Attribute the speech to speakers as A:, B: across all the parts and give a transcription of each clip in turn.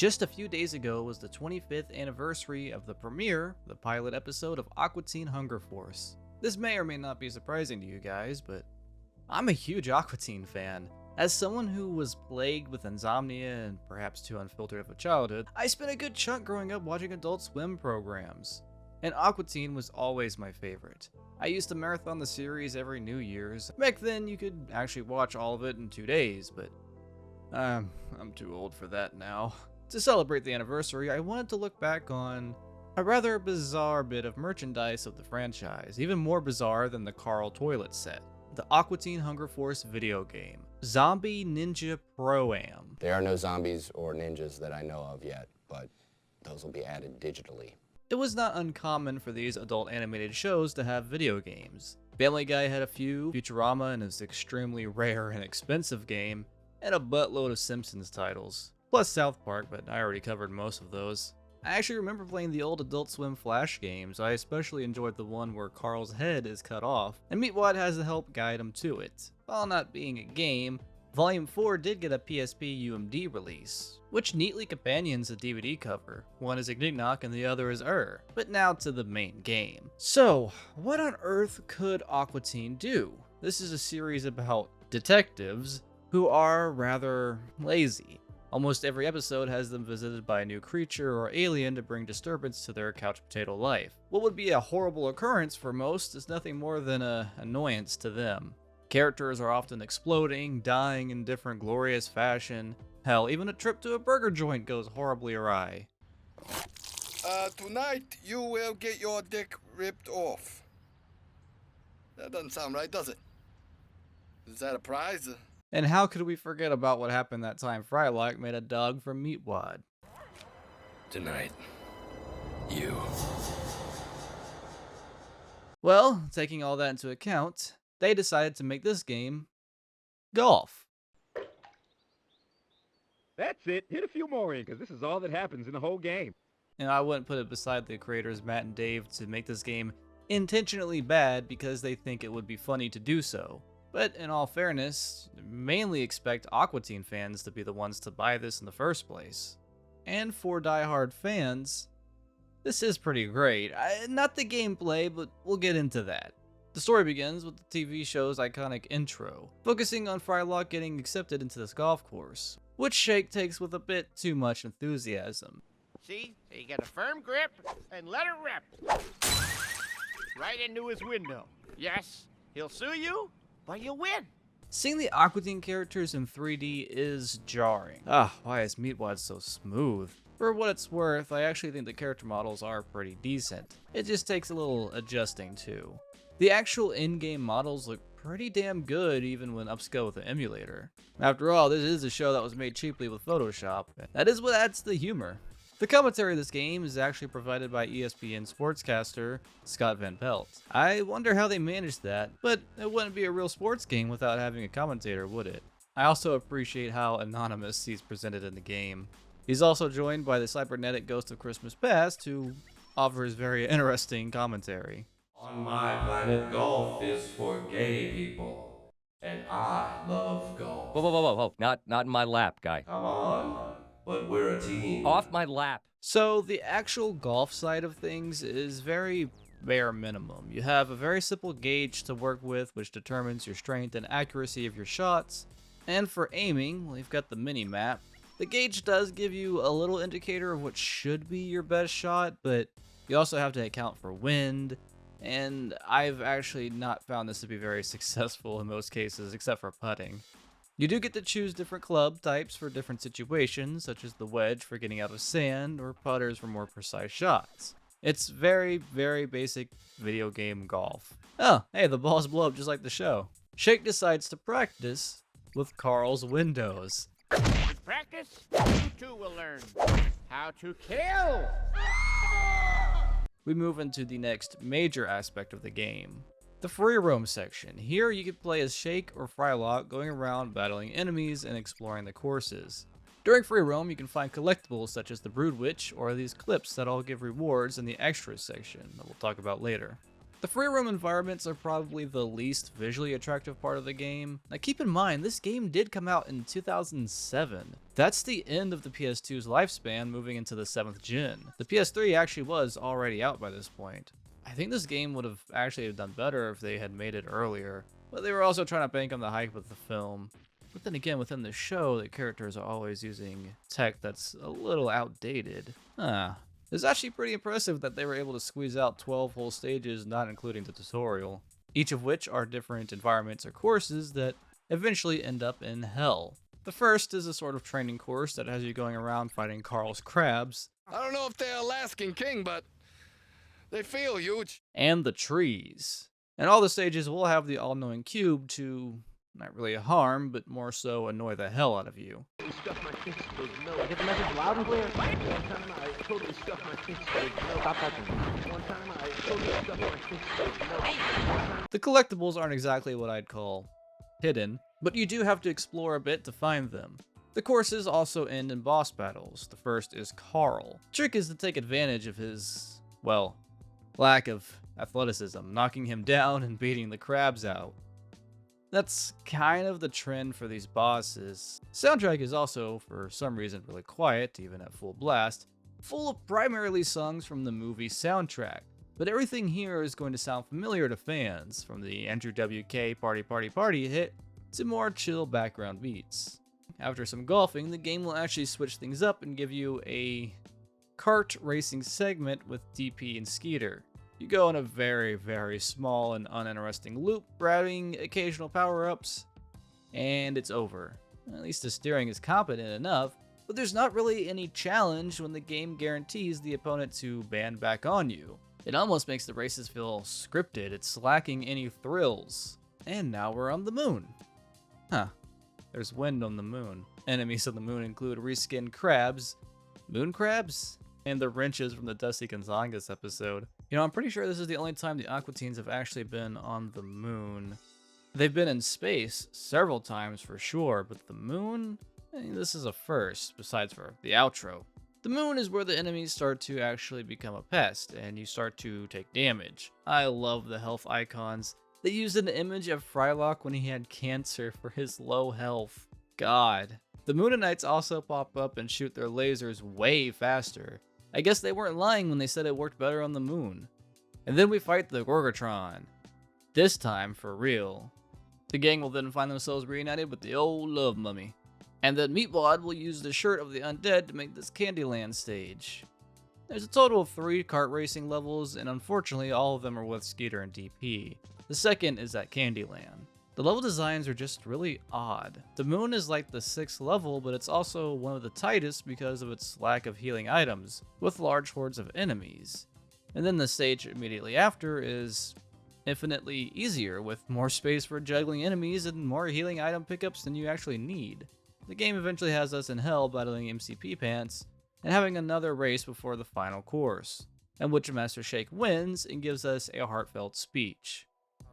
A: Just a few days ago was the 25th anniversary of the premiere of the pilot episode of Aqua Teen Hunger Force. This may or may not be surprising to you guys, but I'm a huge Aqua Teen fan. As someone who was plagued with insomnia and perhaps too unfiltered of a childhood, I spent a good chunk growing up watching Adult Swim programs. And Aqua Teen was always my favorite. I used to marathon the series every New Year's. Back then you could actually watch all of it in 2 days, but I'm too old for that now. To celebrate the anniversary, I wanted to look back on a rather bizarre bit of merchandise of the franchise, even more bizarre than the Carl toilet set. The Aqua Teen Hunger Force video game, Zombie Ninja Pro-Am.
B: There are no zombies or ninjas that I know of yet, but those will be added digitally.
A: It was not uncommon for these adult animated shows to have video games. Family Guy had a few, Futurama and his extremely rare and expensive game, and a buttload of Simpsons titles. Plus South Park, but I already covered most of those. I actually remember playing the old Adult Swim Flash games. I especially enjoyed the one where Carl's head is cut off, and Meatwad has to help guide him to it. While not being a game, Volume 4 did get a PSP UMD release, which neatly companions the DVD cover. One is Ignignok and the other is But now to the main game. So, what on earth could Aqua Teen do? This is a series about detectives who are rather lazy. Almost every episode has them visited by a new creature or alien to bring disturbance to their couch potato life. What would be a horrible occurrence for most is nothing more than an annoyance to them. Characters are often exploding, dying in different glorious fashion. Hell, even a trip to a burger joint goes horribly awry.
C: Tonight you will get your dick ripped off. That doesn't sound right, does it? Is that a prize?
A: And how could we forget about what happened that time Frylock made a dog from Meatwad?
C: Tonight, you.
A: Well, taking all that into account, they decided to make this game golf.
D: That's it. Hit a few more in, because this is all that happens in the whole game.
A: And I wouldn't put it beside the creators Matt and Dave to make this game intentionally bad because they think it would be funny to do so. But in all fairness, mainly expect Aqua Teen fans to be the ones to buy this in the first place. And for die-hard fans, this is pretty great. Not the gameplay, but we'll get into that. The story begins with the TV show's iconic intro, focusing on Frylock getting accepted into this golf course, which Shake takes with a bit too much enthusiasm.
E: See? You get a firm grip and let it rip. Right into his window. Yes, he'll sue you, but you'll win.
A: Seeing the Aqua Teen characters in 3D is jarring. Why is Meatwad so smooth? For what it's worth, I actually think the character models are pretty decent. It just takes a little adjusting too. The actual in-game models look pretty damn good even when upscaled with an emulator. After all, this is a show that was made cheaply with Photoshop. That is what adds to the humor. The commentary of this game is actually provided by ESPN sportscaster Scott Van Pelt. I wonder how they managed that, but it wouldn't be a real sports game without having a commentator, would it? I also appreciate how anonymous he's presented in the game. He's also joined by the cybernetic ghost of Christmas Past, who offers very interesting commentary.
F: On my planet, golf is for gay people, and I love golf.
G: Whoa. Not in my lap, guy.
F: Come on, but we're a team.
G: Off my lap.
A: So the actual golf side of things is very bare minimum. You have a very simple gauge to work with, which determines your strength and accuracy of your shots. And for aiming, well, you've got the mini map. The gauge does give you a little indicator of what should be your best shot, but you also have to account for wind. And I've actually not found this to be very successful in most cases, except for putting. You do get to choose different club types for different situations, such as the wedge for getting out of sand, or putters for more precise shots. It's very, very basic video game golf. Oh, hey, the balls blow up just like the show. Shake decides to practice with Carl's windows.
E: With practice, you too will learn how to kill.
A: We move into the next major aspect of the game, the free roam section. Here you can play as Shake or Frylock, going around battling enemies and exploring the courses. During free roam, you can find collectibles such as the Brood Witch or these clips that all give rewards in the extras section that we'll talk about later. The free roam environments are probably the least visually attractive part of the game. Now keep in mind, this game did come out in 2007. That's the end of the PS2's lifespan, moving into the 7th gen. The PS3 actually was already out by this point. I think this game would have actually done better if they had made it earlier, but they were also trying to bank on the hype of the film. But then again, within the show, the characters are always using tech that's a little outdated. It's actually pretty impressive that they were able to squeeze out 12 whole stages, not including the tutorial, each of which are different environments or courses that eventually end up in hell. The first is a sort of training course that has you going around fighting Carl's crabs.
C: I don't know if they're Alaskan king, but they feel huge.
A: And the trees. And all the stages will have the all-knowing cube to not really harm, but more so annoy the hell out of you.
D: Stuff my face with milk. Get the message loud and clear. One time I totally stuffed my face with milk. Stop touching me. One time I totally stuffed my face with milk.
A: The collectibles aren't exactly what I'd call hidden, but you do have to explore a bit to find them. The courses also end in boss battles. The first is Carl. The trick is to take advantage of his, well, lack of athleticism, knocking him down and beating the crabs out. That's kind of the trend for these bosses. Soundtrack is also, for some reason, really quiet, even at full blast, full of primarily songs from the movie soundtrack. But everything here is going to sound familiar to fans, from the Andrew WK Party Party Party hit to more chill background beats. After some golfing, the game will actually switch things up and give you a kart racing segment with DP and Skeeter. You go in a very, very small and uninteresting loop, grabbing occasional power-ups, and it's over. At least the steering is competent enough, but there's not really any challenge when the game guarantees the opponent to band back on you. It almost makes the races feel scripted, it's lacking any thrills. And now we're on the moon. There's wind on the moon. Enemies on the moon include reskinned crabs, moon crabs, and the wrenches from the Dusty Gonzagas episode. You know, I'm pretty sure this is the only time the Aqua Teens have actually been on the moon. They've been in space several times for sure, but the moon? This is a first, besides for the outro. The moon is where the enemies start to actually become a pest, and you start to take damage. I love the health icons. They used an image of Frylock when he had cancer for his low health. God. The Moonanites also pop up and shoot their lasers way faster. I guess they weren't lying when they said it worked better on the moon. And then we fight the Gorgatron. This time for real. The gang will then find themselves reunited with the old love mummy. And then Meatwad will use the shirt of the undead to make this Candyland stage. There's a total of 3 kart racing levels, and unfortunately all of them are with Skeeter and DP. The second is at Candyland. The level designs are just really odd. The moon is like the 6th level, but it's also one of the tightest because of its lack of healing items, with large hordes of enemies. And then the stage immediately after is infinitely easier, with more space for juggling enemies and more healing item pickups than you actually need. The game eventually has us in hell battling MCP Pants, and having another race before the final course, in which Master Shake wins and gives us a heartfelt speech.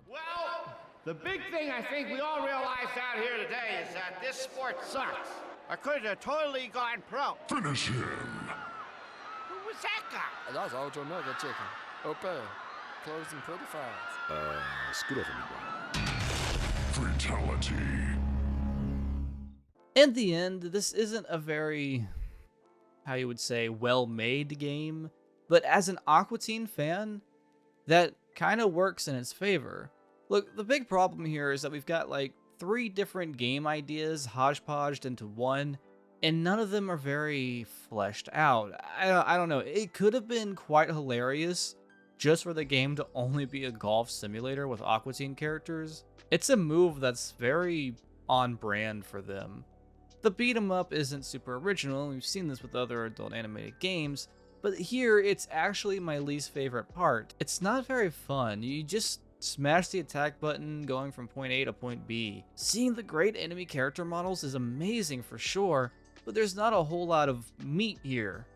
E: Well, the big thing I think we all realize out here today is that this sport sucks. I could have totally gone pro.
H: Finish him.
E: Who was that guy?
I: That's Ultra Mega Chicken. Okay. Closing pretty fast.
H: Scoot over me, Fatality.
A: In the end, this isn't a very, how you would say, well-made game, but as an Aqua Teen fan, that kind of works in its favor. Look, the big problem here is that we've got like 3 different game ideas hodgepodged into one, and none of them are very fleshed out. I don't know, it could have been quite hilarious just for the game to only be a golf simulator with Aqua Teen characters. It's a move that's very on brand for them. The beat 'em up isn't super original, we've seen this with other adult animated games, but here it's actually my least favorite part. It's not very fun. You just smash the attack button going from point A to point B. Seeing the great enemy character models is amazing for sure, but there's not a whole lot of meat here.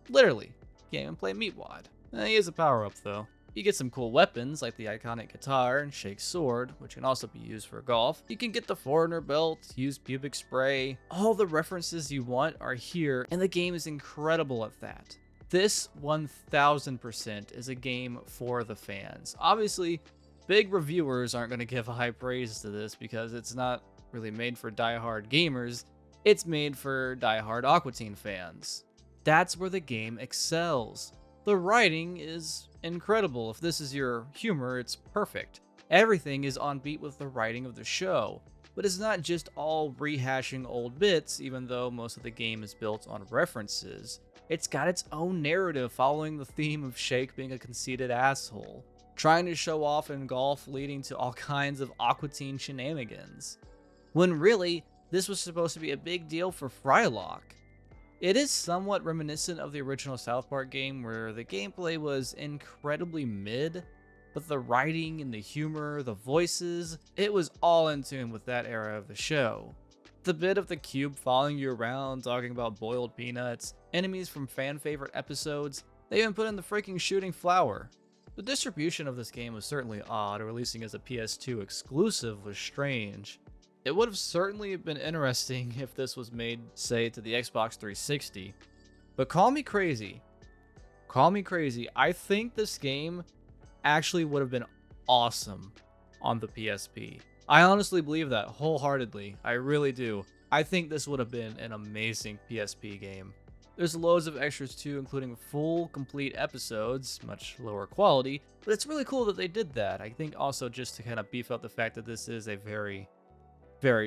A: Literally, can't even play Meatwad. He is a power-up though. You get some cool weapons like the iconic guitar and Shake's sword, which can also be used for golf. You can get the Foreigner belt, use pubic spray. All the references you want are here, and the game is incredible at that. This 1000% is a game for the fans. Obviously, big reviewers aren't going to give high praise to this because it's not really made for diehard gamers. It's made for diehard Aqua Teen fans. That's where the game excels. The writing is incredible. If this is your humor, it's perfect. Everything is on beat with the writing of the show. But it's not just all rehashing old bits, even though most of the game is built on references. It's got its own narrative following the theme of Shake being a conceited asshole, trying to show off in golf, leading to all kinds of Aqua Teen shenanigans. When really, this was supposed to be a big deal for Frylock. It is somewhat reminiscent of the original South Park game where the gameplay was incredibly mid, but the writing and the humor, the voices, it was all in tune with that era of the show. The bit of the cube following you around, talking about boiled peanuts, enemies from fan favorite episodes, they even put in the freaking shooting flower. The distribution of this game was certainly odd, releasing as a PS2 exclusive was strange. It would have certainly been interesting if this was made, say, to the Xbox 360. But call me crazy. Call me crazy. I think this game actually would have been awesome on the PSP. I honestly believe that wholeheartedly. I really do. I think this would have been an amazing PSP game. There's loads of extras too, including full, complete episodes, much lower quality, but it's really cool that they did that. I think also just to kind of beef up the fact that this is a very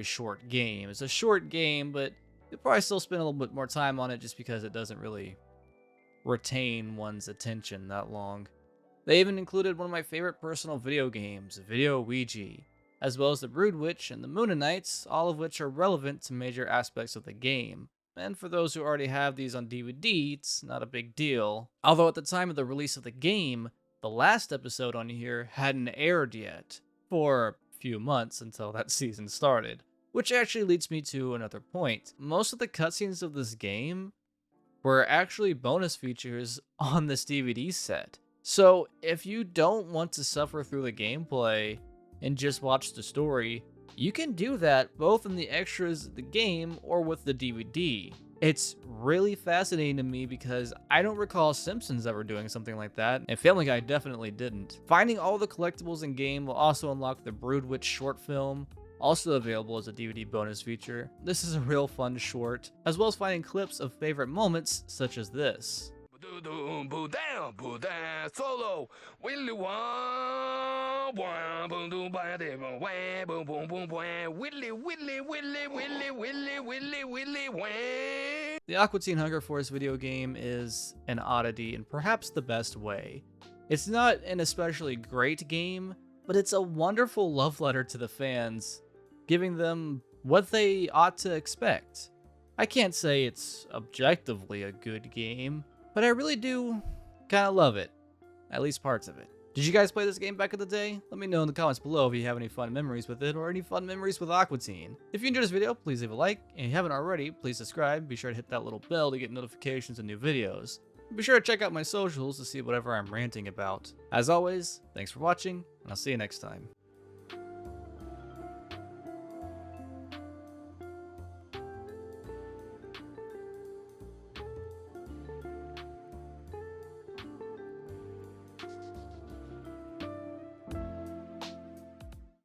A: short game. It's a short game, but you'll probably still spend a little bit more time on it just because it doesn't really retain one's attention that long. They even included one of my favorite personal video games, Video Ouija, as well as the Brood Witch and the Moonanites, all of which are relevant to major aspects of the game. And for those who already have these on DVD, it's not a big deal. Although at the time of the release of the game, the last episode on here hadn't aired yet, for a few months until that season started. Which actually leads me to another point. Most of the cutscenes of this game were actually bonus features on this DVD set. So if you don't want to suffer through the gameplay and just watch the story, you can do that both in the extras of the game or with the DVD. It's really fascinating to me because I don't recall Simpsons ever doing something like that, and Family Guy definitely didn't. Finding all the collectibles in game will also unlock the Brood Witch short film, also available as a DVD bonus feature. This is a real fun short, as well as finding clips of favorite moments such as this.
H: Solo, Willy
A: The Aqua Teen Hunger Force video game is an oddity in perhaps the best way. It's not an especially great game, but it's a wonderful love letter to the fans, giving them what they ought to expect. I can't say it's objectively a good game, but I really do kind of love it. At least parts of it. Did you guys play this game back in the day? Let me know in the comments below if you have any fun memories with it or any fun memories with Aqua Teen. If you enjoyed this video, please leave a like. And if you haven't already, please subscribe. Be sure to hit that little bell to get notifications of new videos. Be sure to check out my socials to see whatever I'm ranting about. As always, thanks for watching, and I'll see you next time.